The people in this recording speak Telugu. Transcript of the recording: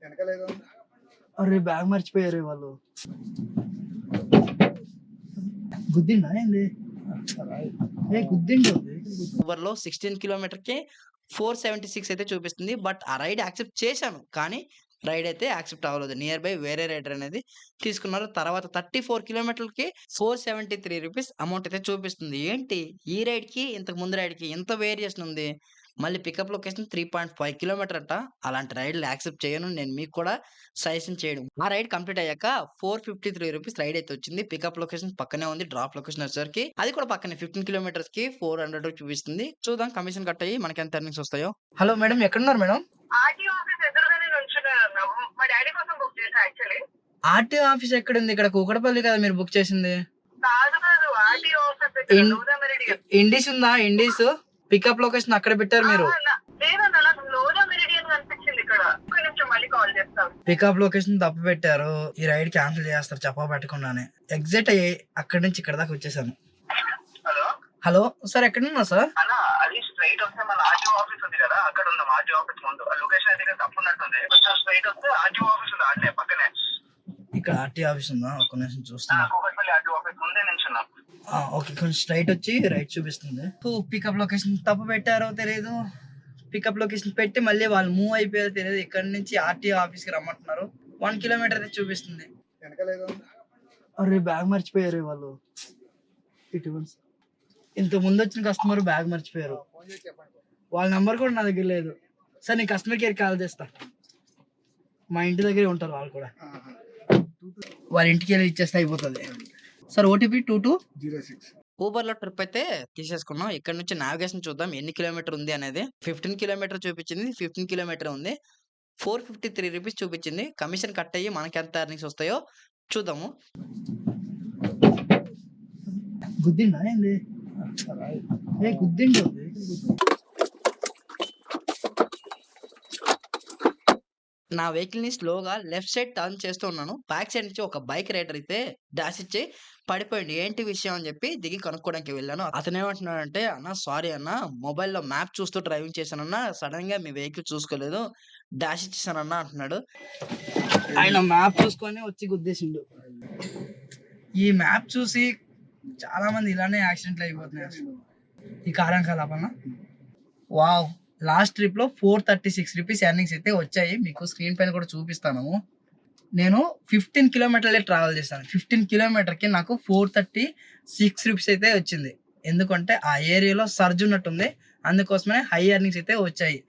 వెనకలేదు. అరే బ్యాగ్ మర్చిపోయారు వాళ్ళు. గుద్దిండా ఏంది? ఏ గుద్దిండు. ఓవర్‌లో 16 కిలోమీటర్‌కి 476 అయితే చూపిస్తుంది. బట్ ఆ రైడ్ యాక్సెప్ట్ చేశాను. కానీ రైడ్ అయితే యాక్సెప్ట్ అవ్వలేదు. నియర్ బై వేరే రైడర్ అనేది తీసుకున్నారు. తర్వాత 34 కిలోమీటర్లకి ₹473 అమౌంట్ అయితే చూపిస్తుంది. ఏంటి ఈ రైడ్‌కి ఇంతకు ముందు రైడ్‌కి ఇంత వేరియేషన్ ఉంది. మళ్ళీ పికప్ లొకేషన్ 3.5 కిలోమీటర్ అంట. అలాంటి రైడ్‌లు యాక్సెప్ట్ చేయను. నేను మీకు కూడా సజెషన్ చేయను. ఆ రైడ్ కంప్లీట్ అయ్యాక ₹453 రైడ్ అయితే వచ్చింది. పికప్ లొకేషన్ పక్కనే ఉంది. డ్రాప్ లొకేషన్ వచ్చేసరికి అది కూడా పక్కనే 15 కిలోమీటర్స్‌కి 400 చూపిస్తుంది. చూద్దాం కమిషన్ కట్ అయ్యి మనకి ఎంత ఎర్నింగ్స్ వస్తాయో. హలో మేడం, ఎక్కడున్నారు మేడం? ఆర్టీఓ ఆఫీస్ ఎదురుగానే నుంచున్నాను. మా డాడీ కోసం బుక్ చేసా యాక్చువల్లీ. ఆర్టీఓ ఆఫీస్ ఎక్కడుంది? ఇక్కడ కూకటపల్లి కదా మీరు బుక్ చేసింది. కాదు ఆర్టీఓ ఆఫీస్ దగ్గర లోదా మెరిడియన్. ఇండిస్ ఉందా? ఇండిస్ పికప్ లొకేషన్ అక్కడ పెట్టారు మీరు. లేదన్నా నాకు లోదా మెరిడియన్ కనిపించింది ఇక్కడ. ఒక్క నిమిషం మళ్ళీ కాల్ చేస్తాను. పికప్ లొకేషన్ తప్పు పెట్టారు. ఈ రైడ్ క్యాన్సిల్ చేస్తారు చెప్పా పెట్టకుండానే. ఎగ్జిట్ అయ్యి అక్కడి నుంచి ఇక్కడ దాకా వచ్చేసాను. హలో హలో సార్, ఎక్కడున్నా సార్? అన్న, అది స్ట్రైట్ వస్తే మన ఆర్టీఓ ఆఫీస్ ఉంది కదా, అక్కడ ఉందాం. ఆర్టీఓ ఆఫీస్ ముందు లొకేషన్ అయితే తప్పు ఉన్నట్టుంది. కొంచెం స్ట్రైట్ వస్తే ఆర్టీఓ ఆఫీస్ ఉంది, అట్లే పక్కనే. ఇక్కడ ఆర్టీఓ ఆఫీస్ ఉందా? ఒక్క నిమిషం చూస్తున్నా. కూకట్పల్లి ఆర్టీఓ ఆఫీస్ ముందే నించున్నాం. ఓకే, కొంచెం స్ట్రైట్ వచ్చి రైట్ చూపిస్తుంది. పికప్ లొకేషన్ తప్పు పెట్టారో తెలియదు. పికప్ లొకేషన్ పెట్టి మళ్ళీ వాళ్ళు మూవ్ అయిపోయారో తెలియదు. ఇక్కడ నుంచి ఆర్టీఓ ఆఫీస్కి రమ్మంటున్నారు. 1 కిలోమీటర్ అయితే చూపిస్తుంది. వెనకలేదు. అరే బ్యాగ్ మర్చిపోయారు వాళ్ళు. ఇంత ముందు వచ్చిన కస్టమర్ బ్యాగ్ మర్చిపోయారు. ఫోన్ చేసి చెప్పండి. వాళ్ళ నెంబర్ కూడా నా దగ్గర లేదు సార్. నేను కస్టమర్ కేర్ కాల్ చేస్తా. మా ఇంటి దగ్గరే ఉంటారు వాళ్ళు కూడా. వాళ్ళ ఇంటికి వెళ్ళి ఇచ్చేస్తే అయిపోతుంది సార్. ఓటీపీ 2206.06. లో ట్రిప్ అయితే తీసేసుకున్నాం. ఇక్కడ నుంచి నావిగేషన్ చూద్దాం ఎన్ని కిలోమీటర్ ఉంది అనేది. 15 కిలోమీటర్ చూపించింది. 15 కిలోమీటర్ ఉంది. ₹453 చూపించింది. కమిషన్ కట్ అయ్యి మనకి ఎంత ఎర్నింగ్స్ వస్తాయో చూద్దాము. గుద్దిండా ఏంది? ఏ గుద్దిండు. నా వెహికల్ ని స్లోగా లెఫ్ట్ సైడ్ టర్న్ చేస్తూ ఉన్నాను. బ్యాక్ సైడ్ నుంచి ఒక బైక్ రైడర్ అయితే డాష్ ఇచ్చి పడిపోయింది. ఏంటి విషయం అని చెప్పి దిగి కనుక్కోవడానికి వెళ్ళాను. అతను ఏమంటున్నాడంటే, అన్న సారీ అన్న, మొబైల్లో మ్యాప్ చూస్తూ డ్రైవింగ్ చేశానన్నా, సడన్ గా మీ వెహికల్ చూసుకోలేదు, డాష్ ఇచ్చేసానన్నా అంటున్నాడు. ఆయన మ్యాప్ చూసుకొని వచ్చి గుద్దేసిండు. ఈ మ్యాప్ చూసి చాలా మంది ఇలానే యాక్సిడెంట్లు అయిపోతున్నాయి. ఈ కారణం కలాపన్న. వావ్, లాస్ట్ ట్రిప్ లో ₹436 ఎర్నింగ్స్ అయితే వచ్చాయి. మీకు స్క్రీన్ పైన కూడా చూపిస్తాను. నేను 15 కిలోమీటర్లే ట్రావెల్ చేస్తాను. 15 కిలోమీటర్కి నాకు ₹436 అయితే వచ్చింది. ఎందుకంటే ఆ ఏరియాలో సర్జ్ ఉన్నట్టుంది, అందుకోసమే హై ఎర్నింగ్స్ అయితే వచ్చాయి.